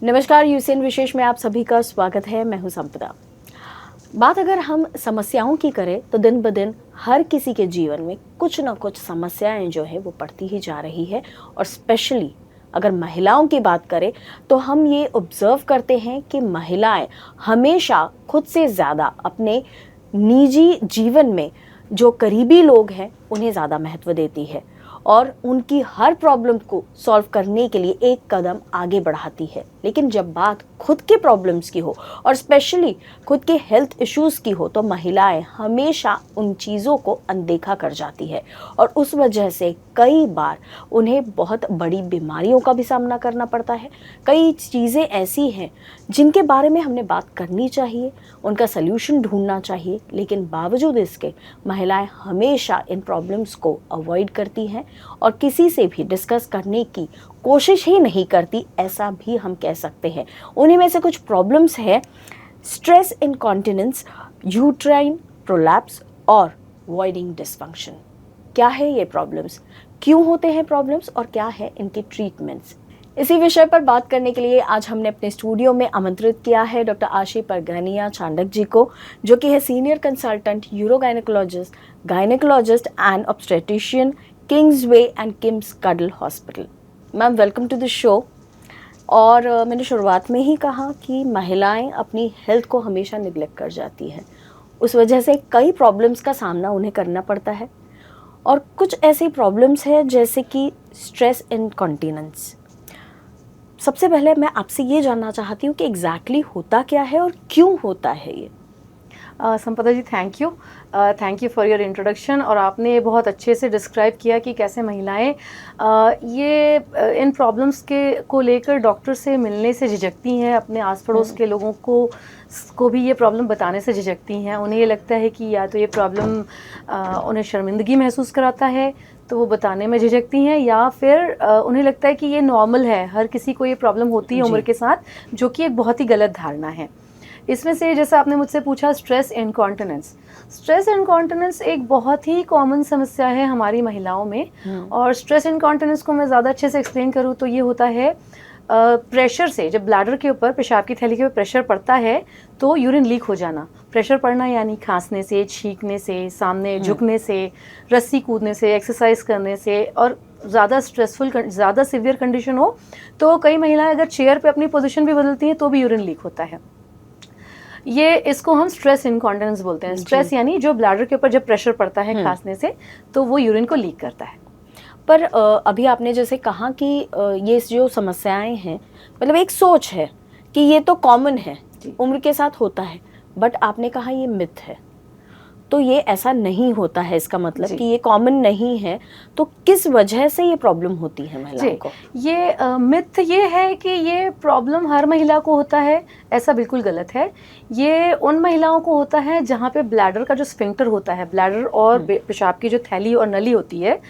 नमस्कार, यूसीएन विशेष में आप सभी का स्वागत है। मैं हूं संपदा। बात अगर हम समस्याओं की करें तो दिन ब दिन हर किसी के जीवन में कुछ ना कुछ समस्याएं जो है वो बढ़ती ही जा रही है। और स्पेशली अगर महिलाओं की बात करें तो हम ये ऑब्जर्व करते हैं कि महिलाएं हमेशा खुद से ज़्यादा अपने निजी जीवन में जो करीबी लोग हैं उन्हें ज़्यादा महत्व देती है और उनकी हर प्रॉब्लम को सॉल्व करने के लिए एक कदम आगे बढ़ाती है। लेकिन जब बात खुद के प्रॉब्लम्स की हो और स्पेशली खुद के हेल्थ इश्यूज़ की हो तो महिलाएं हमेशा उन चीज़ों को अनदेखा कर जाती है और उस वजह से कई बार उन्हें बहुत बड़ी बीमारियों का भी सामना करना पड़ता है। कई चीज़ें ऐसी हैं जिनके बारे में हमने बात करनी चाहिए, उनका सल्यूशन ढूंढना चाहिए, लेकिन बावजूद इसके महिलाएं हमेशा इन प्रॉब्लम्स को अवॉइड करती हैं और किसी से भी डिस्कस करने की कोशिश ही नहीं करती, ऐसा भी हम कह सकते हैं। उन्हीं में से कुछ प्रॉब्लम्स है स्ट्रेस इनकॉन्टिनेंस, यूट्राइन प्रोलैप्स और वॉइडिंग डिसफंक्शन। क्या है ये प्रॉब्लम्स, क्यों होते हैं प्रॉब्लम्स और क्या है इनके ट्रीटमेंट्स? इसी विषय पर बात करने के लिए आज हमने अपने स्टूडियो में आमंत्रित किया है डॉक्टर आशी परगनिया चांडक जी को, जो कि है senior consultant gynaecologist and obstetrician, Kingsway and KIMS कडल hospital. Ma'am, welcome to the show. और मैंने शुरुआत में ही कहा कि महिलाएं अपनी हेल्थ को हमेशा निगलेक्ट कर जाती हैं, उस वजह से कई प्रॉब्लम्स का सामना उन्हें करना पड़ता है। और कुछ ऐसी प्रॉब्लम्स हैं जैसे कि स्ट्रेस इनकॉन्टिनेंस। सबसे पहले मैं आपसे ये जानना चाहती हूँ कि एग्जैक्टली होता क्या है और क्यों होता है ये? Sampada ji, thank you for your introduction. और आपने ये बहुत अच्छे से डिस्क्राइब किया कि कैसे महिलाएं ये इन प्रॉब्लम्स को लेकर डॉक्टर से मिलने से झिझकती हैं, अपने आस पड़ोस के लोगों को भी ये प्रॉब्लम बताने से झिझकती हैं। उन्हें ये लगता है कि या तो ये प्रॉब्लम उन्हें शर्मिंदगी महसूस कराता है तो वो बताने में झिझकती हैं, या फिर उन्हें लगता है कि ये नॉर्मल है, हर किसी को ये प्रॉब्लम होती है उम्र के साथ, जो कि एक बहुत ही गलत धारणा है। इसमें से जैसा आपने मुझसे पूछा, स्ट्रेस इनकॉन्टिनेंस एक बहुत ही कॉमन समस्या है हमारी महिलाओं में। और स्ट्रेस इनकॉन्टिनेंस को मैं ज़्यादा अच्छे से एक्सप्लेन करूँ तो ये होता है प्रेशर से, जब ब्लैडर के ऊपर, पेशाब की थैली के ऊपर प्रेशर पड़ता है तो यूरिन लीक हो जाना। प्रेशर पड़ना यानी खांसने से, छींकने से, सामने झुकने से, रस्सी कूदने से, एक्सरसाइज करने से, और ज़्यादा स्ट्रेसफुल, ज़्यादा सीवियर कंडीशन हो तो कई महिलाएं अगर चेयर पे अपनी पोजीशन भी बदलती हैं तो भी यूरिन लीक होता है। ये इसको हम स्ट्रेस इनकॉन्टिनेंस बोलते हैं। स्ट्रेस यानी जो ब्लैडर के ऊपर जब प्रेशर पड़ता है खांसने से तो वो यूरिन को लीक करता है। पर अभी आपने जैसे कहा कि ये जो समस्याएं हैं, मतलब एक सोच है कि ये तो कॉमन है, उम्र के साथ होता है, बट आपने कहा ये मिथ है, तो ये ऐसा नहीं होता है, इसका मतलब कि ये कॉमन नहीं है। तो किस वजह से ये प्रॉब्लम होती है महिलाओं को? ये मिथ ये है कि ये प्रॉब्लम हर महिला को होता है, ऐसा बिल्कुल गलत है। ये उन महिलाओं को होता है जहाँ पे ब्लैडर का जो स्फिंक्टर होता है, ब्लैडर और पेशाब की जो थैली और नली होती है,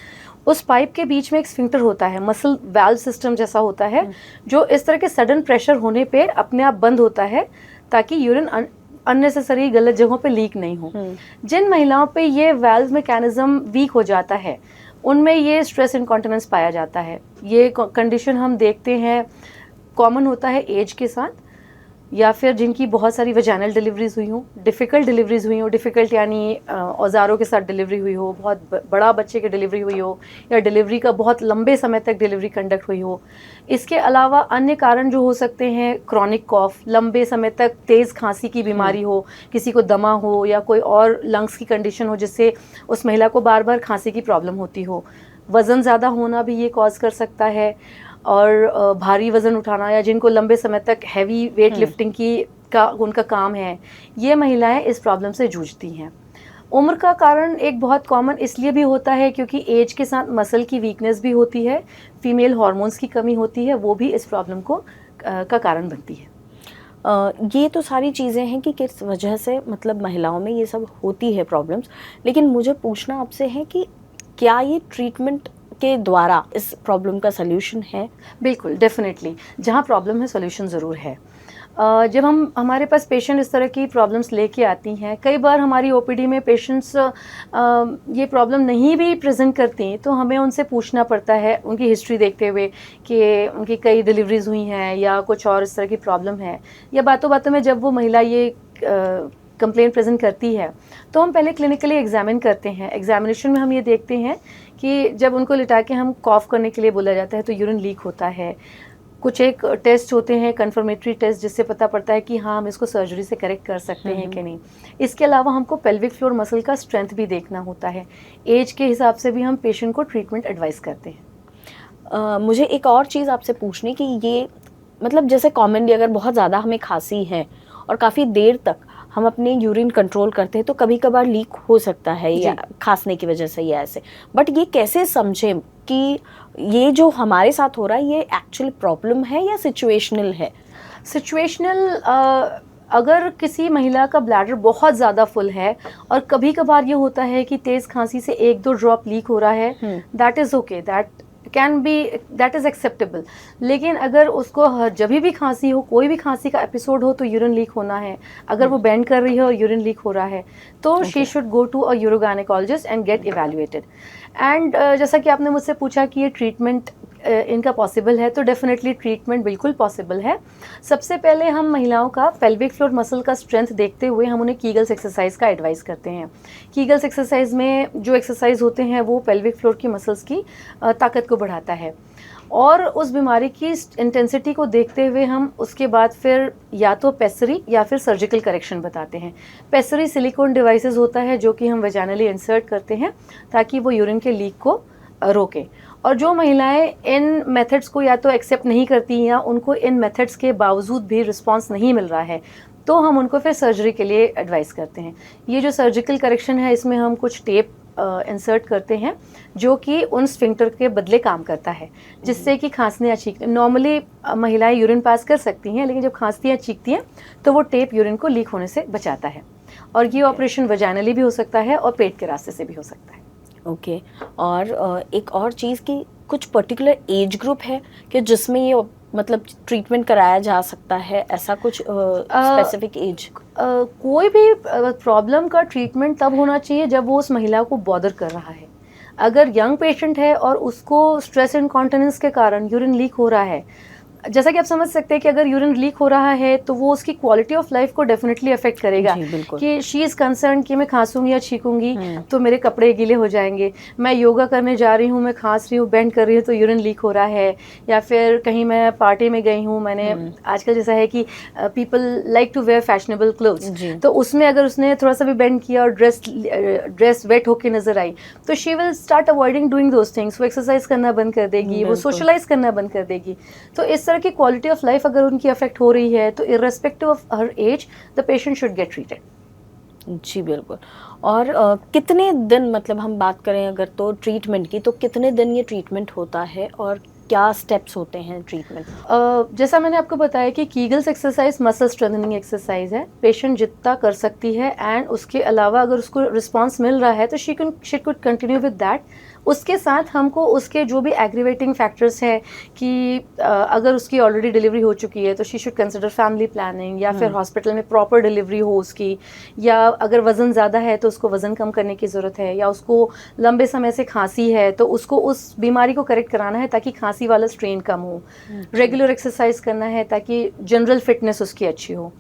उस पाइप के बीच में एक स्फिंक्टर होता है, मसल वाल्व सिस्टम जैसा होता है, जो इस तरह के सडन प्रेशर होने पे अपने आप बंद होता है ताकि यूरिन अननेसेसरी गलत जगहों पे लीक नहीं हो। जिन महिलाओं पे ये वाल्व मैकेनिज्म वीक हो जाता है उनमें ये स्ट्रेस इनकॉन्टिनेंस पाया जाता है। ये कंडीशन हम देखते हैं कॉमन होता है एज के साथ, या फिर जिनकी बहुत सारी वजाइनल डिलीवरीज हुई हो, डिफ़िकल्ट डिलीवरीज हुई हो, डिफ़िकल्ट यानी औजारों के साथ डिलीवरी हुई हो, बहुत बड़ा बच्चे की डिलीवरी हुई हो, या डिलीवरी का बहुत लंबे समय तक डिलीवरी कंडक्ट हुई हो। इसके अलावा अन्य कारण जो हो सकते हैं, क्रॉनिक कॉफ, लंबे समय तक तेज़ खांसी की बीमारी हो, किसी को दमा हो, या कोई और लंग्स की कंडीशन हो जिससे उस महिला को बार बार खांसी की प्रॉब्लम होती हो। वज़न ज़्यादा होना भी ये कॉज कर सकता है, और भारी वज़न उठाना, या जिनको लंबे समय तक हैवी वेट लिफ्टिंग का उनका काम है, ये महिलाएं इस प्रॉब्लम से जूझती हैं। उम्र का कारण एक बहुत कॉमन इसलिए भी होता है क्योंकि एज के साथ मसल की वीकनेस भी होती है, फीमेल हार्मोन्स की कमी होती है, वो भी इस प्रॉब्लम को का कारण बनती है। ये तो सारी चीज़ें हैं कि किस वजह से मतलब महिलाओं में ये सब होती है प्रॉब्लम्स, लेकिन मुझे पूछना आपसे है कि क्या ये ट्रीटमेंट के द्वारा इस प्रॉब्लम का सल्यूशन है? बिल्कुल, डेफिनेटली, जहाँ प्रॉब्लम है सॉल्यूशन ज़रूर है। जब हमारे पास पेशेंट इस तरह की प्रॉब्लम्स लेके आती हैं, कई बार हमारी ओपीडी में पेशेंट्स ये प्रॉब्लम नहीं भी प्रेजेंट करती, तो हमें उनसे पूछना पड़ता है उनकी हिस्ट्री देखते हुए कि उनकी कई डिलीवरीज हुई हैं या कुछ और इस तरह की प्रॉब्लम है, या बातों बातों में जब वो महिला ये कंप्लेंट प्रेजेंट करती है तो हम पहले क्लिनिकली एग्जामिन करते हैं। एग्जामिनेशन में हम ये देखते हैं कि जब उनको लिटा के हम कॉफ करने के लिए बोला जाता है तो यूरिन लीक होता है। कुछ एक टेस्ट होते हैं कन्फर्मेटरी टेस्ट, जिससे पता पड़ता है कि हाँ हम इसको सर्जरी से करेक्ट कर सकते हैं कि नहीं। इसके अलावा हमको पेल्विक फ्लोर मसल का स्ट्रेंथ भी देखना होता है। एज के हिसाब से भी हम पेशेंट को ट्रीटमेंट एडवाइस करते हैं। मुझे एक और चीज़ आपसे पूछनी कि ये मतलब जैसे कॉमनली अगर बहुत ज़्यादा हमें खांसी है और काफ़ी देर तक हम अपने यूरिन कंट्रोल करते हैं तो कभी कभार लीक हो सकता है या खांसने की वजह से या ऐसे, बट ये कैसे समझें कि ये जो हमारे साथ हो रहा है ये एक्चुअल प्रॉब्लम है या सिचुएशनल है? सिचुएशनल, अगर किसी महिला का ब्लैडर बहुत ज़्यादा फुल है और कभी कभार ये होता है कि तेज़ खांसी से 1-2 ड्रॉप लीक हो रहा है, that is okay, that is acceptable. लेकिन अगर उसको जब भी खांसी हो, कोई भी खांसी का एपिसोड हो तो यूरिन लीक होना है, अगर वो बेंड कर रही है और यूरिन लीक हो रहा है तो she should go to a urogynecologist and get evaluated. And जैसा कि आपने मुझसे पूछा कि ये ट्रीटमेंट इनका पॉसिबल है, तो डेफिनेटली ट्रीटमेंट बिल्कुल पॉसिबल है। सबसे पहले हम महिलाओं का पेल्विक फ्लोर मसल का स्ट्रेंथ देखते हुए हम उन्हें कीगल्स एक्सरसाइज का एडवाइस करते हैं। कीगल्स एक्सरसाइज में जो एक्सरसाइज होते हैं वो पेल्विक फ्लोर की मसल्स की ताकत को बढ़ाता है, और उस बीमारी की इंटेंसिटी को देखते हुए हम उसके बाद फिर या तो पेसरी या फिर सर्जिकल करेक्शन बताते हैं। पेसरी सिलिकॉन डिवाइसेस होता है जो कि हम वेजाइनली इंसर्ट करते हैं ताकि वो यूरिन के लीक को रोके। और जो महिलाएं इन मेथड्स को या तो एक्सेप्ट नहीं करती या उनको इन मेथड्स के बावजूद भी रिस्पांस नहीं मिल रहा है तो हम उनको फिर सर्जरी के लिए एडवाइस करते हैं। ये जो सर्जिकल करेक्शन है इसमें हम कुछ टेप इंसर्ट करते हैं जो कि उन स्फिंक्टर के बदले काम करता है, जिससे कि खांसने या छींकने, नॉर्मली महिलाएं यूरिन पास कर सकती हैं लेकिन जब खांसती हैं चीखती हैं तो वो टेप यूरिन को लीक होने से बचाता है। और ये ऑपरेशन वजाइनली भी हो सकता है और पेट के रास्ते से भी हो सकता है। ओके और एक और चीज़ कि कुछ पर्टिकुलर एज ग्रुप है कि जिसमें ये मतलब ट्रीटमेंट कराया जा सकता है, ऐसा कुछ स्पेसिफिक एज? कोई भी प्रॉब्लम का ट्रीटमेंट तब होना चाहिए जब वो उस महिला को बॉदर कर रहा है। अगर यंग पेशेंट है और उसको स्ट्रेस इनकॉन्टिनेंस के कारण यूरिन लीक हो रहा है, जैसा कि आप समझ सकते हैं कि अगर यूरिन लीक हो रहा है तो वो उसकी क्वालिटी ऑफ लाइफ को डेफिनेटली अफेक्ट करेगा कि शी इज़ कंसर्न कि मैं खांसूंगी या छींकूंगी तो मेरे कपड़े गीले हो जाएंगे, मैं योगा करने जा रही हूँ, मैं खांस रही हूँ, बेंड कर रही हूँ तो यूरिन लीक हो रहा है, या फिर कहीं मैं पार्टी में गई हूँ, मैंने आजकल जैसा है कि people like to wear fashionable clothes, तो उसमें अगर उसने थोड़ा सा भी बेंड किया और ड्रेस वेट होके नजर आई तो she will start avoiding doing those things, वो एक्सरसाइज करना बंद कर देगी, वो सोशलाइज करना बंद कर देगी। तो इस तरह की क्वालिटी ऑफ लाइफ अगर उनकी अफेक्ट हो रही है तो irrespective of her age the patient should get treated. जी बिल्कुल। और कितने दिन, मतलब हम बात करें अगर तो ट्रीटमेंट की, तो कितने दिन ये ट्रीटमेंट होता है और क्या स्टेप्स होते हैं ट्रीटमेंट? जैसा मैंने आपको बताया कि Kegels exercise muscle strengthening exercise है, पेशेंट जितना कर सकती है एंड उसके अलावा अगर उसको रिस्पांस मिल रहा है तो she could continue with that. उसके साथ हमको उसके जो भी एग्रीवेटिंग फैक्टर्स हैं कि अगर उसकी ऑलरेडी डिलीवरी हो चुकी है तो she should consider family planning, या फिर हॉस्पिटल में प्रॉपर डिलीवरी हो उसकी, या अगर वज़न ज़्यादा है तो उसको वज़न कम करने की ज़रूरत है, या उसको लंबे समय से खांसी है तो उसको उस बीमारी को करेक्ट कराना है ताकि खांसी वाला स्ट्रेन कम हो। रेगुलर एक्सरसाइज करना है ताकि जनरल फिटनेस उसकी अच्छी हो।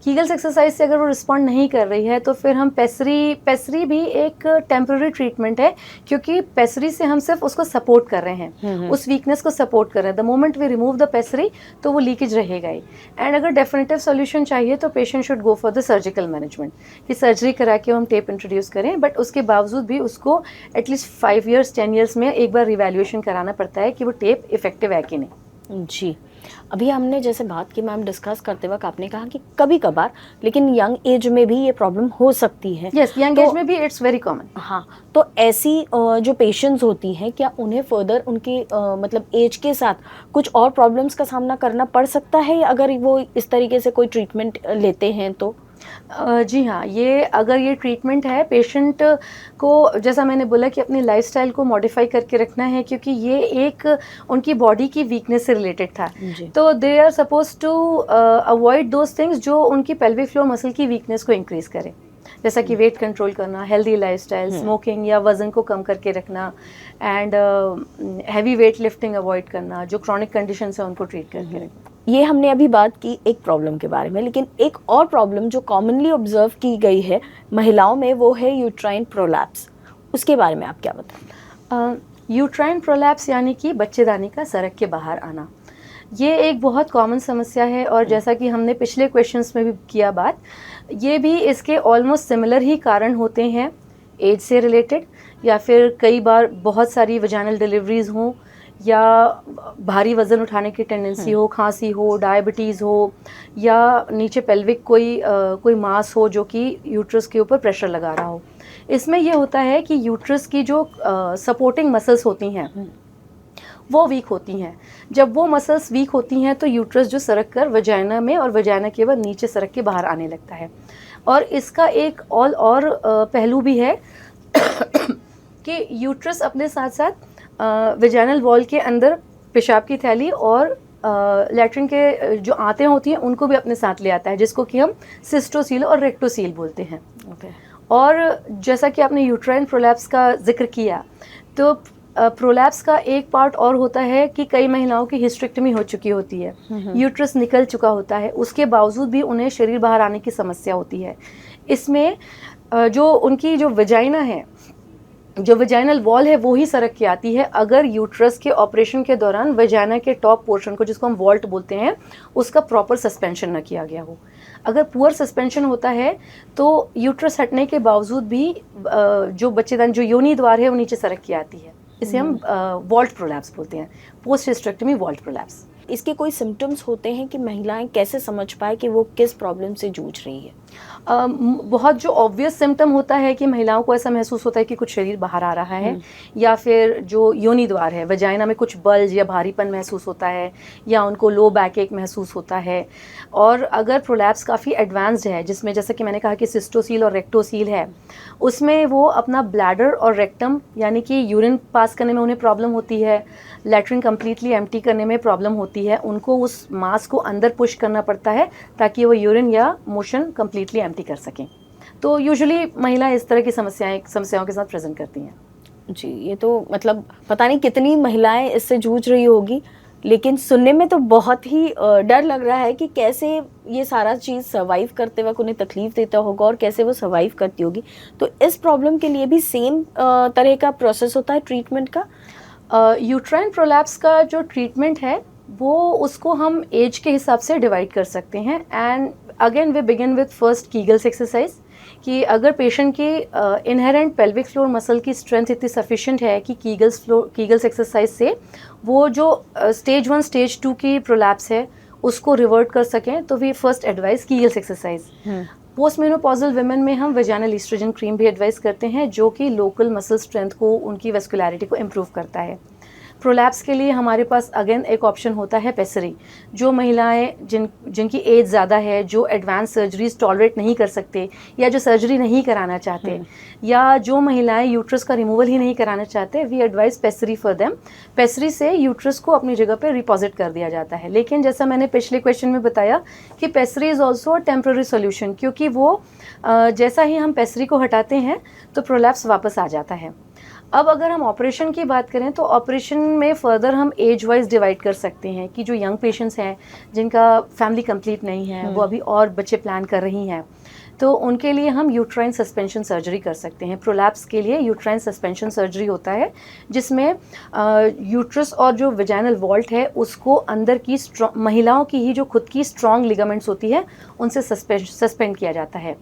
कीगल्स एक्सरसाइज से अगर वो रिस्पॉन्ड नहीं कर रही है तो फिर हम पेसरी भी एक टेम्पररी ट्रीटमेंट है, क्योंकि पेसरी से हम सिर्फ उसको सपोर्ट कर रहे हैं, उस वीकनेस को सपोर्ट कर रहे हैं। The moment we remove the pessary तो वो लीकेज रहेगा ही। एंड अगर डेफिनेटिव सॉल्यूशन चाहिए तो patient should go for the surgical management, कि सर्जरी करा के हम टेप इंट्रोड्यूस करें, बट उसके बावजूद भी उसको एटलीस्ट 5 years 10 years में एक बार रिवैल्यूएशन कराना पड़ता है कि वो टेप इफेक्टिव है कि नहीं। जी, अभी हमने जैसे बात की मैम, डिस्कस करते वक्त आपने कहा कि कभी कभार, लेकिन यंग एज में भी ये प्रॉब्लम हो सकती है। यस, यंग एज में भी इट्स वेरी कॉमन। हाँ, तो ऐसी जो पेशेंट्स होती हैं, क्या उन्हें फर्दर उनकी मतलब एज के साथ कुछ और प्रॉब्लम्स का सामना करना पड़ सकता है अगर वो इस तरीके से कोई ट्रीटमेंट लेते हैं तो? जी हाँ, ये अगर ये ट्रीटमेंट है, पेशेंट को जैसा मैंने बोला कि अपनी लाइफ़स्टाइल को मॉडिफ़ाई करके रखना है, क्योंकि ये एक उनकी बॉडी की वीकनेस से रिलेटेड था। जी। तो they are supposed to avoid those things जो उनकी पेल्विक फ्लोर मसल की वीकनेस को इंक्रीज़ करें। जैसा कि वेट कंट्रोल करना, हेल्दी लाइफ़स्टाइल, स्मोकिंग या वज़न को कम करके रखना, and heavy weight lifting avoid करना, जो क्रॉनिक कंडीशंस हैं उनको ट्रीट करके रखना। ये हमने अभी बात की एक प्रॉब्लम के बारे में, लेकिन एक और प्रॉब्लम जो कॉमनली ऑब्जर्व की गई है महिलाओं में वो है यूट्राइन प्रोलैप्स। उसके बारे में आप क्या बताएं? यूट्राइन प्रोलैप्स यानी कि बच्चेदानी का सरक के बाहर आना, ये एक बहुत कॉमन समस्या है। और जैसा कि हमने पिछले क्वेश्चंस में भी किया बात, ये भी इसके ऑलमोस्ट सिमिलर ही कारण होते हैं, एज से रिलेटेड, या फिर कई बार बहुत सारी वजाइनल डिलीवरीज हों, या भारी वज़न उठाने की टेंडेंसी हो, खांसी हो, डायबिटीज़ हो, या नीचे पेल्विक कोई मास हो जो कि यूट्रस के ऊपर प्रेशर लगा रहा हो। इसमें ये होता है कि यूट्रस की जो सपोर्टिंग मसल्स होती हैं वो वीक होती हैं। जब वो मसल्स वीक होती हैं तो यूट्रस जो सरक कर वजाइना में और वजाइना के बाद नीचे सरक के बाहर आने लगता है। और इसका एक और पहलू भी है कि यूट्रस अपने साथ साथ वजाइनल वॉल के अंदर पेशाब की थैली और लैट्रिन के जो आंतें होती हैं उनको भी अपने साथ ले आता है, जिसको कि हम सिस्टोसील और रेक्टोसील बोलते हैं। और जैसा कि आपने यूट्राइन प्रोलैप्स का जिक्र किया, तो प्रोलैप्स का एक पार्ट और होता है कि कई महिलाओं की हिस्टेरेक्टमी हो चुकी होती है, यूट्रस निकल चुका होता है, उसके बावजूद भी उन्हें शरीर बाहर आने की समस्या होती है। इसमें जो उनकी जो वजाइना है, जो वजाइनल वॉल है, वो ही सरक के आती है अगर यूट्रस के ऑपरेशन के दौरान वजाइना के टॉप पोर्शन को, जिसको हम वॉल्ट बोलते हैं, उसका प्रॉपर सस्पेंशन न किया गया हो। अगर पुअर सस्पेंशन होता है तो यूट्रस हटने के बावजूद भी जो बच्चेदानी, जो योनि द्वार है, वो नीचे सरक के आती है। इसे हम वॉल्ट प्रोलैप्स बोलते हैं, पोस्ट हिस्टेरेक्टमी वॉल्ट प्रोलैप्स। इसके कोई सिम्टम्स होते हैं कि महिलाएं कैसे समझ पाए कि वो किस प्रॉब्लम से जूझ रही है? बहुत जो ऑब्वियस सिम्टम होता है कि महिलाओं को ऐसा महसूस होता है कि कुछ शरीर बाहर आ रहा है, या फिर जो योनि द्वार है, वजाइना में कुछ बल्ज या भारीपन महसूस होता है, या उनको लो बैक एक महसूस होता है। और अगर प्रोलैप्स काफ़ी एडवांस्ड है, जिसमें जैसे कि मैंने कहा कि सिस्टोसील और रेक्टोसील है, उसमें वो अपना ब्लैडर और रेक्टम यानी कि यूरिन पास करने में उन्हें प्रॉब्लम होती है, लैट्रिन कम्प्लीटली एम्प्टी करने में प्रॉब्लम होती है, उनको उस मास को अंदर पुश करना पड़ता है ताकि वो यूरिन या मोशन कम्प्लीटली एम्प्टी कर सकें। तो यूजुअली महिला इस तरह की समस्याओं के साथ प्रेजेंट करती हैं। जी, ये तो मतलब पता नहीं कितनी महिलाएं इससे जूझ रही होगी, लेकिन सुनने में तो बहुत ही डर लग रहा है कि कैसे ये सारा चीज़ सर्वाइव करते वक्त उन्हें तकलीफ देता होगा और कैसे वो सर्वाइव करती होगी। तो इस प्रॉब्लम के लिए भी सेम तरह का प्रोसेस होता है ट्रीटमेंट का? यूट्राइन प्रोलैप्स का जो ट्रीटमेंट है वो उसको हम एज के हिसाब से डिवाइड कर सकते हैं। And again we begin with first Kegels exercise, कि अगर पेशेंट की इनहेरेंट पेल्विक फ्लोर मसल की स्ट्रेंथ इतनी सफिशिएंट है कि कीगल्स एक्सरसाइज से वो जो स्टेज 1 स्टेज 2 की प्रोलैप्स है उसको रिवर्ट कर सकें, तो we first advise Kegels exercise. Post menopausal women में हम वेजाइनल ईस्ट्रोजन क्रीम भी एडवाइस करते हैं, जो कि लोकल मसल स्ट्रेंथ को, उनकी वेस्कुलैरिटी को इम्प्रूव करता है। प्रोलैप्स के लिए हमारे पास अगेन एक ऑप्शन होता है पेसरी। जो महिलाएं जिनकी एज ज़्यादा है, जो एडवांस सर्जरीज टॉलरेट नहीं कर सकते, या जो सर्जरी नहीं कराना चाहते, या जो महिलाएं यूट्रस का रिमूवल ही नहीं कराना चाहते, we advise pessary for them. Pessary से यूट्रस को अपनी जगह पे रिपोजिट कर दिया जाता है। लेकिन जैसा मैंने पिछले क्वेश्चन में बताया कि pessary is also a temporary solution, क्योंकि वो जैसा ही हम पेसरी को हटाते हैं तो प्रोलैप्स वापस आ जाता है। अब अगर हम ऑपरेशन की बात करें तो ऑपरेशन में फर्दर हम एज वाइज डिवाइड कर सकते हैं कि जो यंग पेशेंट्स हैं, जिनका फैमिली कंप्लीट नहीं है, वो अभी और बच्चे प्लान कर रही हैं, तो उनके लिए हम यूट्राइन सस्पेंशन सर्जरी कर सकते हैं। प्रोलैप्स के लिए यूट्राइन सस्पेंशन सर्जरी होता है, जिसमें यूट्रस और जो वेजाइनल वॉल्ट है उसको अंदर की महिलाओं की ही जो खुद की स्ट्रॉन्ग लिगामेंट्स होती है उनसे सस्पेंड किया जाता है।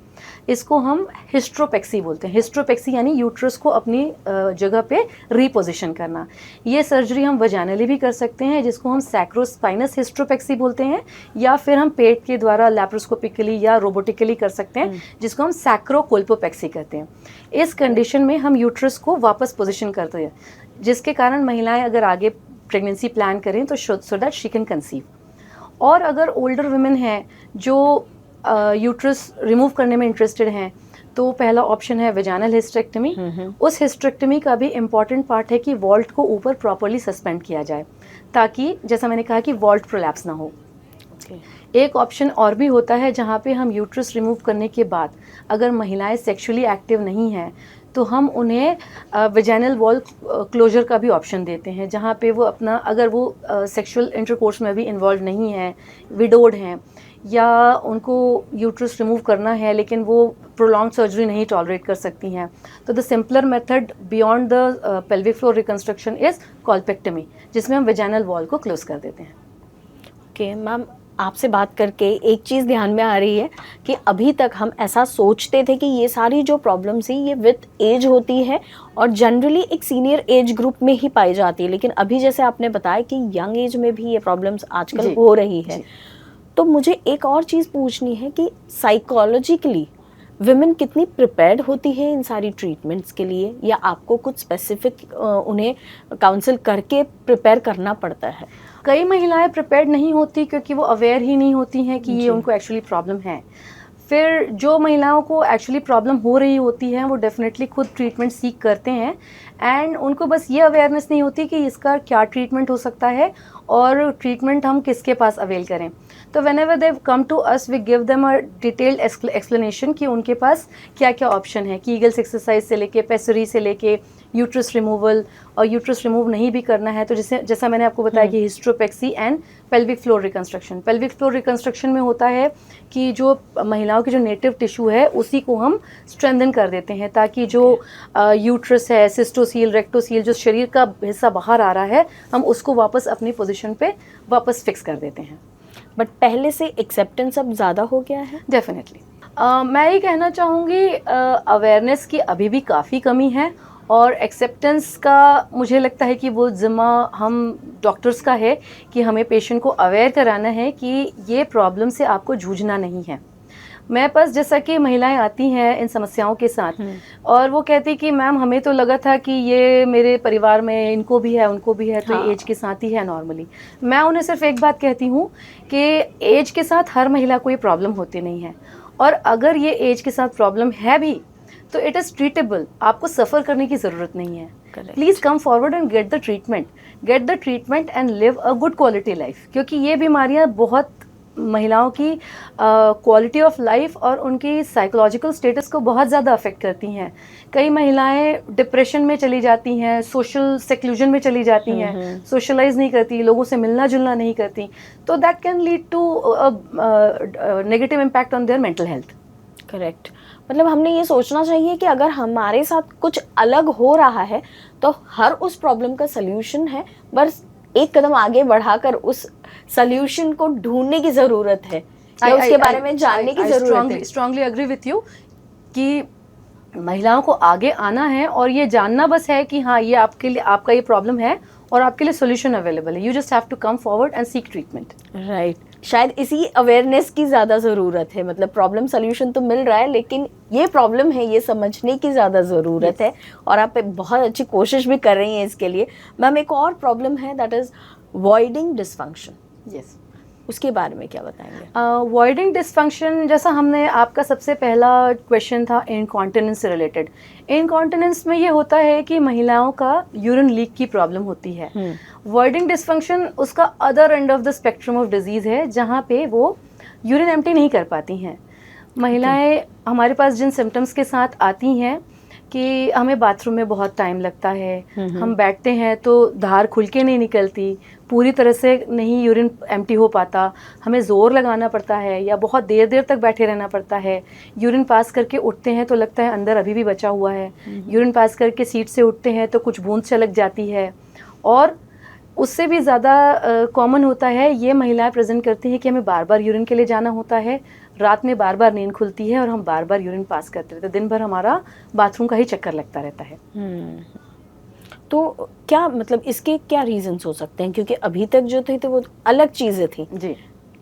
इसको हम हिस्ट्रोपेक्सी बोलते हैं। हिस्ट्रोपेक्सी यानी यूट्रस को अपनी जगह पे रीपोजिशन करना। ये सर्जरी हम वजाइनली भी कर सकते हैं, जिसको हम सैक्रोस्पाइनस हिस्ट्रोपेक्सी बोलते हैं, या फिर हम पेट के द्वारा लैप्रोस्कोपिकली या रोबोटिकली कर सकते हैं, जिसको हम सैक्रोकोल्पोपेक्सी कहते हैं। इस कंडीशन में हम यूट्रस को वापस पोजिशन करते हैं, जिसके कारण महिलाएं अगर आगे प्रेगनेंसी प्लान करें तो so that she can conceive. और अगर ओल्डर वुमेन हैं जो यूट्रस रिमूव करने में इंटरेस्टेड हैं तो पहला ऑप्शन है वेजाइनल हिस्टेरेक्टमी। उस हिस्टेरेक्टमी का भी इम्पॉर्टेंट पार्ट है कि वॉल्ट को ऊपर प्रॉपरली सस्पेंड किया जाए ताकि जैसा मैंने कहा कि वॉल्ट प्रोलैप्स ना हो। एक ऑप्शन और भी होता है जहाँ पे हम यूट्रस रिमूव करने के बाद अगर महिलाएं सेक्सुअली एक्टिव नहीं हैं तो हम उन्हें वेजाइनल वॉल क्लोजर का भी ऑप्शन देते हैं, जहाँ पे वो अपना अगर वो सेक्सुअल इंटरकोर्स में भी इन्वॉल्व नहीं है, विडोड हैं या उनको यूट्रस रिमूव करना है लेकिन वो प्रोलॉन्ग सर्जरी नहीं टॉलरेट कर सकती हैं, तो the simpler method beyond the pelvic floor reconstruction is colpectomy, जिसमें हम वेजाइनल वॉल को क्लोज कर देते हैं। ओके मैम, आपसे बात करके एक चीज़ ध्यान में आ रही है कि अभी तक हम ऐसा सोचते थे कि ये सारी जो प्रॉब्लम्स हैं ये विद एज होती है और जनरली एक सीनियर एज ग्रुप में ही पाई जाती है, लेकिन अभी जैसे आपने बताया कि यंग एज में भी ये प्रॉब्लम्स आजकल हो रही है। तो मुझे एक और चीज़ पूछनी है कि साइकोलॉजिकली विमेन कितनी प्रिपेयर्ड होती है इन सारी ट्रीटमेंट्स के लिए, या आपको कुछ स्पेसिफिक उन्हें काउंसिल करके प्रिपेयर करना पड़ता है? कई महिलाएं प्रिपेयर्ड नहीं होती क्योंकि वो अवेयर ही नहीं होती हैं कि ये उनको एक्चुअली प्रॉब्लम है। फिर जो महिलाओं को एक्चुअली प्रॉब्लम हो रही होती है वो डेफिनेटली खुद ट्रीटमेंट सीख करते हैं एंड उनको बस ये अवेयरनेस नहीं होती कि इसका क्या ट्रीटमेंट हो सकता है और ट्रीटमेंट हम किसके पास अवेल करें। तो whenever they come to us we give them a detailed explanation कि उनके पास क्या क्या ऑप्शन है, कीगल्स एक्सरसाइज से लेके पेसरी से लेके यूट्रस रिमूवल, और यूट्रस रिमूव नहीं भी करना है तो जैसा मैंने आपको बताया कि hysteropexy and pelvic floor reconstruction. Pelvic floor reconstruction में होता है कि जो महिलाओं की जो नेटिव टिश्यू है उसी को हम स्ट्रेंथन कर देते हैं ताकि जो यूट्रस है, सिस्टोसील, रेक्टोसील, जो शरीर का हिस्सा बाहर आ रहा है हम उसको वापस अपनी पोजीशन पे वापस फिक्स कर देते हैं। बट पहले से एक्सेप्टेंस अब ज़्यादा हो गया है? डेफिनेटली मैं ये कहना चाहूँगी अवेयरनेस की अभी भी काफ़ी कमी है और एक्सेप्टेंस का मुझे लगता है कि वो ज़िम्मा हम डॉक्टर्स का है कि हमें पेशेंट को अवेयर कराना है कि ये प्रॉब्लम से आपको जूझना नहीं है। मेरे पास जैसा कि महिलाएं आती हैं इन समस्याओं के साथ और वो कहती कि मैम हमें तो लगा था कि ये मेरे परिवार में इनको भी है उनको भी है तो एज के साथ ही है नॉर्मली। मैं उन्हें सिर्फ एक बात कहती हूँ कि एज के साथ हर महिला को ये प्रॉब्लम होती नहीं है और अगर ये एज के साथ प्रॉब्लम है भी तो इट इज़ ट्रीटेबल, आपको सफ़र करने की ज़रूरत नहीं है। Please come forward and get the treatment and live a good quality life, क्योंकि ये बीमारियाँ बहुत महिलाओं की क्वालिटी ऑफ लाइफ और उनकी साइकोलॉजिकल स्टेटस को बहुत ज़्यादा अफेक्ट करती हैं। कई महिलाएं डिप्रेशन में चली जाती हैं, सोशल सेक्लूजन में चली जाती हैं, सोशलाइज नहीं करती, लोगों से मिलना जुलना नहीं करती, तो that can lead to negative impact on their mental health. Correct, मतलब हमने ये सोचना चाहिए कि अगर हमारे साथ कुछ अलग हो रहा है तो हर उस प्रॉब्लम का सल्यूशन है, बस एक कदम आगे बढ़ाकर उस सल्यूशन को ढूंढने की जरूरत है या उसके बारे में जानने की जरूरत है। स्ट्रांगली एग्री विथ यू कि महिलाओं को आगे आना है और ये जानना बस है कि हाँ ये आपके लिए आपका ये प्रॉब्लम है और आपके लिए सॉल्यूशन अवेलेबल है। You just have to come forward and seek treatment. Right, शायद इसी अवेयरनेस की ज़्यादा ज़रूरत है। मतलब प्रॉब्लम सॉल्यूशन तो मिल रहा है लेकिन ये प्रॉब्लम है ये समझने की ज़्यादा ज़रूरत है और आप बहुत अच्छी कोशिश भी कर रही हैं इसके लिए। मैम एक और प्रॉब्लम है that is voiding dysfunction. Yes, उसके बारे में क्या बताएंगे? वॉइडिंग डिसफंक्शन, जैसा हमने आपका सबसे पहला क्वेश्चन था इनकॉन्टिनेंस से रिलेटेड। इनकॉन्टिनेंस में ये होता है कि महिलाओं का यूरिन लीक की प्रॉब्लम होती है। वॉइडिंग डिसफंक्शन उसका other end of the spectrum of disease है जहाँ पे वो यूरिन एम्प्टी नहीं कर पाती हैं। महिलाएं हमारे पास जिन सिम्टम्स के साथ आती हैं कि हमें बाथरूम में बहुत टाइम लगता है, हम बैठते हैं तो धार खुल के नहीं निकलती, पूरी तरह से नहीं यूरिन एम्प्टी हो पाता, हमें ज़ोर लगाना पड़ता है या बहुत देर देर तक बैठे रहना पड़ता है, यूरिन पास करके उठते हैं तो लगता है अंदर अभी भी बचा हुआ है, यूरिन पास करके सीट से उठते हैं तो कुछ बूंद छलक जाती है, और उससे भी ज़्यादा कॉमन होता है ये महिलाएं प्रेजेंट करती हैं कि हमें बार बार यूरिन के लिए जाना होता है, रात में बार बार नींद खुलती है और हम बार बार यूरिन पास करते रहते हैं, दिन भर हमारा बाथरूम का ही चक्कर लगता रहता है। तो क्या मतलब इसके क्या रीजंस हो सकते हैं? क्योंकि अभी तक जो थे वो अलग चीज़ें थी जी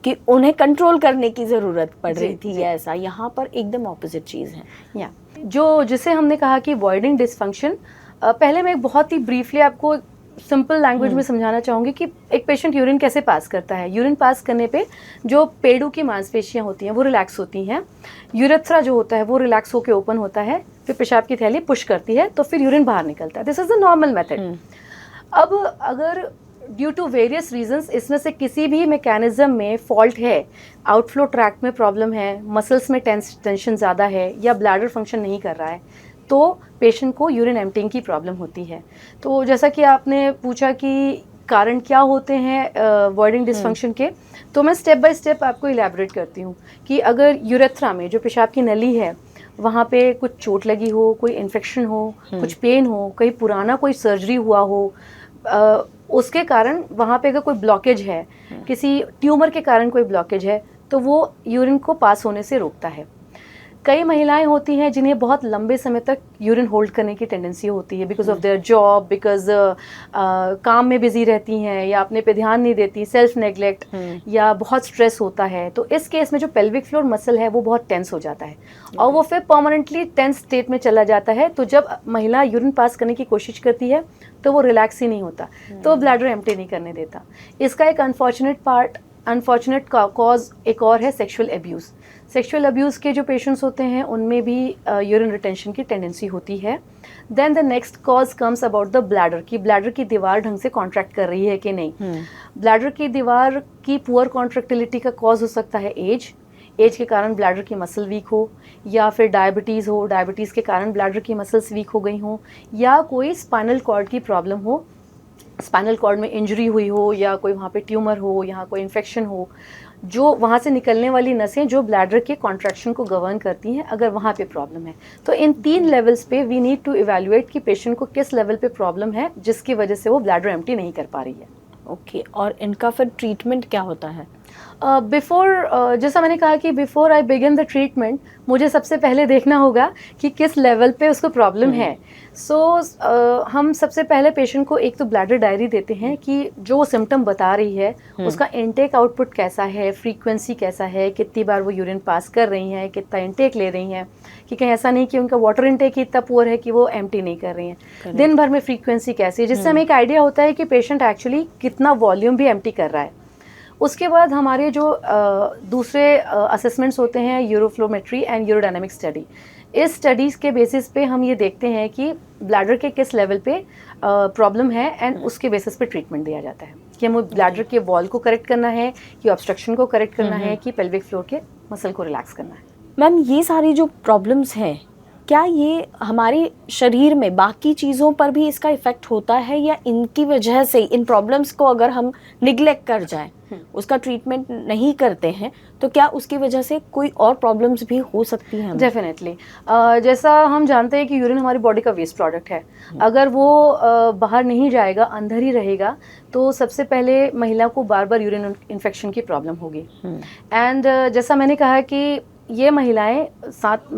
कि उन्हें कंट्रोल करने की ज़रूरत पड़ रही थी, ऐसा यहाँ पर एकदम ऑपोजिट चीज़ है। या जिसे हमने कहा कि वॉइडिंग डिसफंक्शन, पहले मैं बहुत ही ब्रीफली आपको सिंपल लैंग्वेज में समझाना चाहूँगी कि एक पेशेंट यूरिन कैसे पास करता है। यूरिन पास करने पे जो पेड़ों की मांसपेशियाँ होती हैं वो रिलैक्स होती हैं, यूरेथ्रा जो होता है वो रिलैक्स होकर ओपन होता है, फिर पेशाब की थैली पुश करती है तो फिर यूरिन बाहर निकलता है। This is the normal method. अब अगर ड्यू टू वेरियस रीजंस इसमें से किसी भी मैकेनिज्म में फॉल्ट है, आउटफ्लो ट्रैक्ट में प्रॉब्लम है, मसल्स में टेंशन ज़्यादा है या ब्लैडर फंक्शन नहीं कर रहा है, तो पेशेंट को यूरिन एम्प्टिंग की प्रॉब्लम होती है। तो जैसा कि आपने पूछा कि कारण क्या होते हैं वॉइडिंग डिसफंक्शन के, तो मैं स्टेप बाय स्टेप आपको इलैबोरेट करती हूँ कि अगर यूरेथ्रा में जो पेशाब की नली है वहाँ पे कुछ चोट लगी हो, कोई इन्फेक्शन हो, कुछ पेन हो, कहीं पुराना कोई सर्जरी हुआ हो, उसके कारण वहाँ पे अगर कोई ब्लॉकेज है, किसी ट्यूमर के कारण कोई ब्लॉकेज है, तो वो यूरिन को पास होने से रोकता है। कई महिलाएं होती हैं जिन्हें बहुत लंबे समय तक यूरिन होल्ड करने की टेंडेंसी होती है because of their job, because काम में बिजी रहती हैं या अपने पे ध्यान नहीं देती, सेल्फ नेग्लेक्ट या बहुत स्ट्रेस होता है। तो इस केस में जो पेल्विक फ्लोर मसल है वो बहुत टेंस हो जाता है और वो फिर परमानेंटली टेंस स्टेट में चला जाता है। तो जब महिला यूरिन पास करने की कोशिश करती है तो वो रिलैक्स ही नहीं होता, तो ब्लैडर एम्प्टी नहीं करने देता। इसका एक अनफॉर्चुनेट कॉज एक और है सेक्सुअल एब्यूज़। सेक्सुअल अब्यूज़ के जो पेशेंट्स होते हैं उनमें भी यूरिन रिटेंशन की टेंडेंसी होती है। Then the next cause comes about the bladder, कि ब्लैडर की दीवार ढंग से कॉन्ट्रैक्ट कर रही है कि नहीं। ब्लैडर की दीवार की पुअर कॉन्ट्रैक्टिलिटी का कॉज हो सकता है एज के कारण ब्लैडर की मसल वीक हो, या फिर डायबिटीज़ हो, डायबिटीज़ के कारण ब्लैडर की मसल्स वीक हो गई हों, या कोई स्पाइनल कॉर्ड की प्रॉब्लम हो, स्पाइनल कॉर्ड में इंजरी हुई हो, या कोई वहाँ पे ट्यूमर हो, यहाँ कोई इन्फेक्शन हो, जो वहाँ से निकलने वाली नसें जो ब्लैडर के कॉन्ट्रैक्शन को गवर्न करती हैं, अगर वहाँ पे प्रॉब्लम है। तो इन 3 लेवल्स पे वी नीड टू इवैल्यूएट कि पेशेंट को किस लेवल पे प्रॉब्लम है जिसकी वजह से वो ब्लैडर एम्प्टी नहीं कर पा रही है। ओके, और इनका फिर ट्रीटमेंट क्या होता है? जैसा मैंने कहा कि before I begin the treatment मुझे सबसे पहले देखना होगा कि किस लेवल पे उसको प्रॉब्लम है। सो हम सबसे पहले पेशेंट को एक तो ब्लैडर डायरी देते हैं कि जो सिम्टम बता रही है उसका इनटेक आउटपुट कैसा है, फ्रीक्वेंसी कैसा है, कितनी बार वो यूरिन पास कर रही हैं, कितना इनटेक ले रही हैं, कि कहीं ऐसा नहीं कि उनका वाटर इनटेक ही इतना पुअर है कि वो एम्प्टी नहीं कर रही हैं। दिन भर में फ्रीक्वेंसी कैसी है, जिससे हमें एक आइडिया होता है कि पेशेंट एक्चुअली कितना वॉल्यूम भी एम्प्टी कर रहा है। उसके बाद हमारे जो दूसरे असेसमेंट्स होते हैं, यूरोफ्लोमेट्री एंड यूरोडायनामिक स्टडी। इस स्टडीज़ के बेसिस पे हम ये देखते हैं कि ब्लैडर के किस लेवल पे प्रॉब्लम है एंड उसके बेसिस पे ट्रीटमेंट दिया जाता है कि हमें ब्लैडर के वॉल को करेक्ट करना है, कि ऑब्स्ट्रक्शन को करेक्ट करना है, कि पेल्विक फ्लोर के मसल को रिलैक्स करना है। मैम, ये सारी जो प्रॉब्लम्स हैं, क्या ये हमारे शरीर में बाकी चीज़ों पर भी इसका इफ़ेक्ट होता है, या इनकी वजह से इन प्रॉब्लम्स को अगर हम निगलेक्ट कर जाएं, उसका ट्रीटमेंट नहीं करते हैं, तो क्या उसकी वजह से कोई और प्रॉब्लम्स भी हो सकती हैं? डेफिनेटली। जैसा हम जानते हैं कि यूरिन हमारी बॉडी का वेस्ट प्रोडक्ट है, अगर वो बाहर नहीं जाएगा, अंदर ही रहेगा, तो सबसे पहले महिला को बार बार यूरिन इन्फेक्शन की प्रॉब्लम होगी। एंड जैसा मैंने कहा कि ये महिलाएं साथ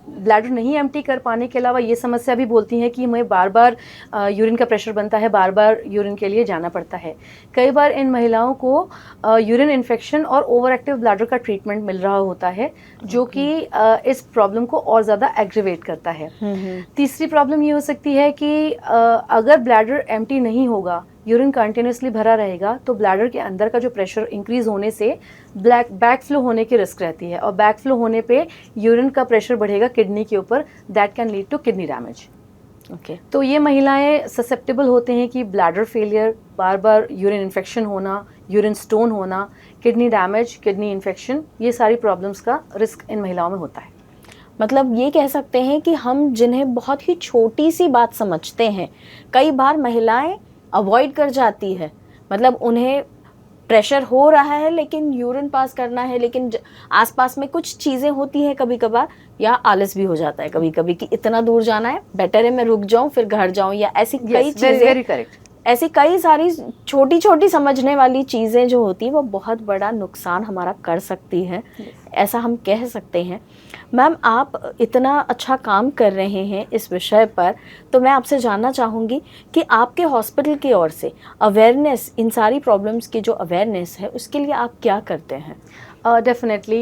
ब्लैडर नहीं एम्प्टी कर पाने के अलावा ये समस्या भी बोलती हैं कि हमें बार बार यूरिन का प्रेशर बनता है, बार बार यूरिन के लिए जाना पड़ता है। कई बार इन महिलाओं को यूरिन इन्फेक्शन और ओवर एक्टिव ब्लैडर का ट्रीटमेंट मिल रहा होता है, जो कि इस प्रॉब्लम को और ज़्यादा एग्रीवेट करता है। तीसरी प्रॉब्लम ये हो सकती है कि अगर ब्लैडर एम्प्टी नहीं होगा, यूरिन कंटिन्यूसली भरा रहेगा, तो ब्लैडर के अंदर का जो प्रेशर इंक्रीज होने से बैक फ्लो होने की रिस्क रहती है, और बैक फ्लो होने पे यूरिन का प्रेशर बढ़ेगा किडनी के ऊपर, that can lead to kidney damage. Okay, तो ये महिलाएं ससेप्टेबल होते हैं कि ब्लैडर फेलियर, बार बार यूरिन इन्फेक्शन होना, यूरिन स्टोन होना, किडनी डैमेज, किडनी इन्फेक्शन, ये सारी प्रॉब्लम्स का रिस्क इन महिलाओं में होता है। मतलब ये कह सकते हैं कि हम जिन्हें बहुत ही छोटी सी बात समझते हैं, कई बार महिलाएं अवॉइड कर जाती है। मतलब उन्हें प्रेशर हो रहा है लेकिन यूरिन पास करना है, लेकिन आसपास में कुछ चीज़ें होती हैं कभी कभार, या आलस भी हो जाता है कभी कभी कि इतना दूर जाना है, बेटर है मैं रुक जाऊं फिर घर जाऊं, या ऐसी कई चीज़ें, ऐसी कई सारी छोटी छोटी समझने वाली चीज़ें जो होती हैं वो बहुत बड़ा नुकसान हमारा कर सकती हैं, ऐसा हम कह सकते हैं। मैम, आप इतना अच्छा काम कर रहे हैं इस विषय पर, तो मैं आपसे जानना चाहूँगी कि आपके हॉस्पिटल की ओर से अवेयरनेस, इन सारी प्रॉब्लम्स की जो अवेयरनेस है, उसके लिए आप क्या करते हैं? डेफिनेटली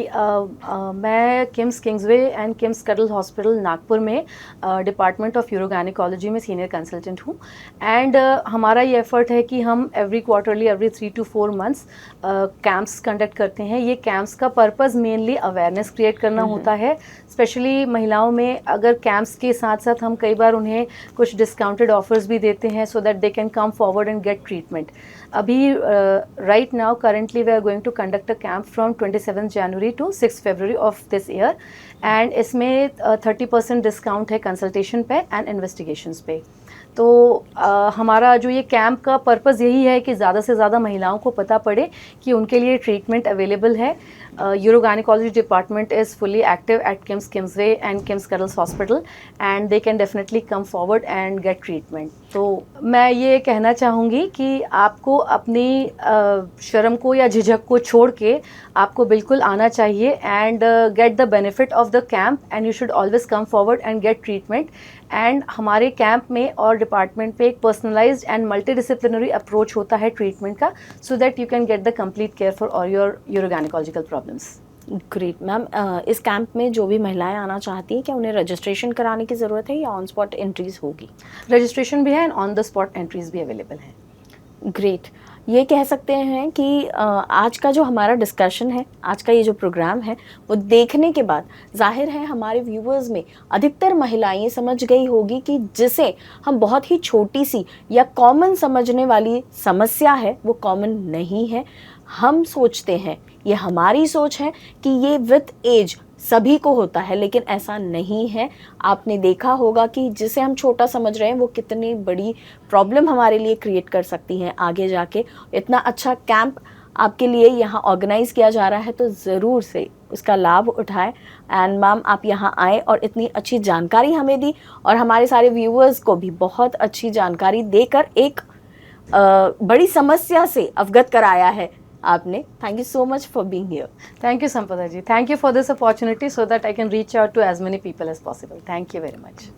मैं किम्स किंग्सवे एंड किम्स कटल हॉस्पिटल नागपुर में डिपार्टमेंट ऑफ यूरोगायनिकोलॉजी में सीनियर कंसल्टेंट हूँ। एंड हमारा ये एफर्ट है कि हम every quarterly, every 3 to 4 months camps conduct करते हैं। ये कैंप्स का पर्पज़ मेनली अवेयरनेस क्रिएट करना होता है, स्पेशली महिलाओं में। अगर कैंप्स के साथ साथ हम कई बार उन्हें कुछ डिस्काउंटेड ऑफर्स भी देते हैं so that they can come forward and get treatment. अभी right now currently we are going to conduct a camp from 27 January to 6 February of this year, and इसमें 30% डिस्काउंट है कंसल्टेशन पे and investigations पे। तो हमारा जो ये camp का पर्पज़ यही है कि ज़्यादा से ज़्यादा महिलाओं को पता पड़े कि उनके लिए ट्रीटमेंट अवेलेबल है। Urogynecology department is fully active at KIMS Kingsway and KIMS Cuttles hospital, and they can definitely come forward and get treatment. तो मैं ये कहना चाहूँगी कि आपको अपनी शर्म को या झिझक को छोड़ के आपको बिल्कुल आना चाहिए and get the benefit of the camp, and you should always come forward and get treatment. And हमारे कैंप में और डिपार्टमेंट पे एक पर्सनलाइज्ड एंड मल्टीडिसिप्लिनरी अप्रोच होता है ट्रीटमेंट का, so that you can get the complete care for all your urogynecological problems. Great ma'am. इस camp में जो भी महिलाएं आना चाहती हैं, क्या उन्हें रजिस्ट्रेशन कराने की ज़रूरत है या ऑन स्पॉट एंट्रीज होगी? रजिस्ट्रेशन भी है and on the spot entries भी अवेलेबल हैं। ग्रेट। ये कह सकते हैं कि आज का जो हमारा डिस्कशन है, आज का ये जो प्रोग्राम है, वो देखने के बाद जाहिर है हमारे व्यूअर्स में अधिकतर महिलाएं ये समझ गई होगी कि जिसे हम बहुत ही छोटी सी या कॉमन समझने वाली समस्या है, वो कॉमन नहीं है। हम सोचते हैं, ये हमारी सोच है कि ये विद एज सभी को होता है, लेकिन ऐसा नहीं है। आपने देखा होगा कि जिसे हम छोटा समझ रहे हैं वो कितनी बड़ी प्रॉब्लम हमारे लिए क्रिएट कर सकती हैं आगे जाके। इतना अच्छा कैंप आपके लिए यहाँ ऑर्गेनाइज किया जा रहा है, तो ज़रूर से उसका लाभ उठाएं। एंड मैम, आप यहाँ आए और इतनी अच्छी जानकारी हमें दी और हमारे सारे व्यूअर्स को भी बहुत अच्छी जानकारी देकर एक बड़ी समस्या से अवगत कराया है आपने। Thank you so much for being here. Thank you, Sampada ji. Thank you for this opportunity so that I can reach out to as many people as possible. Thank you very much.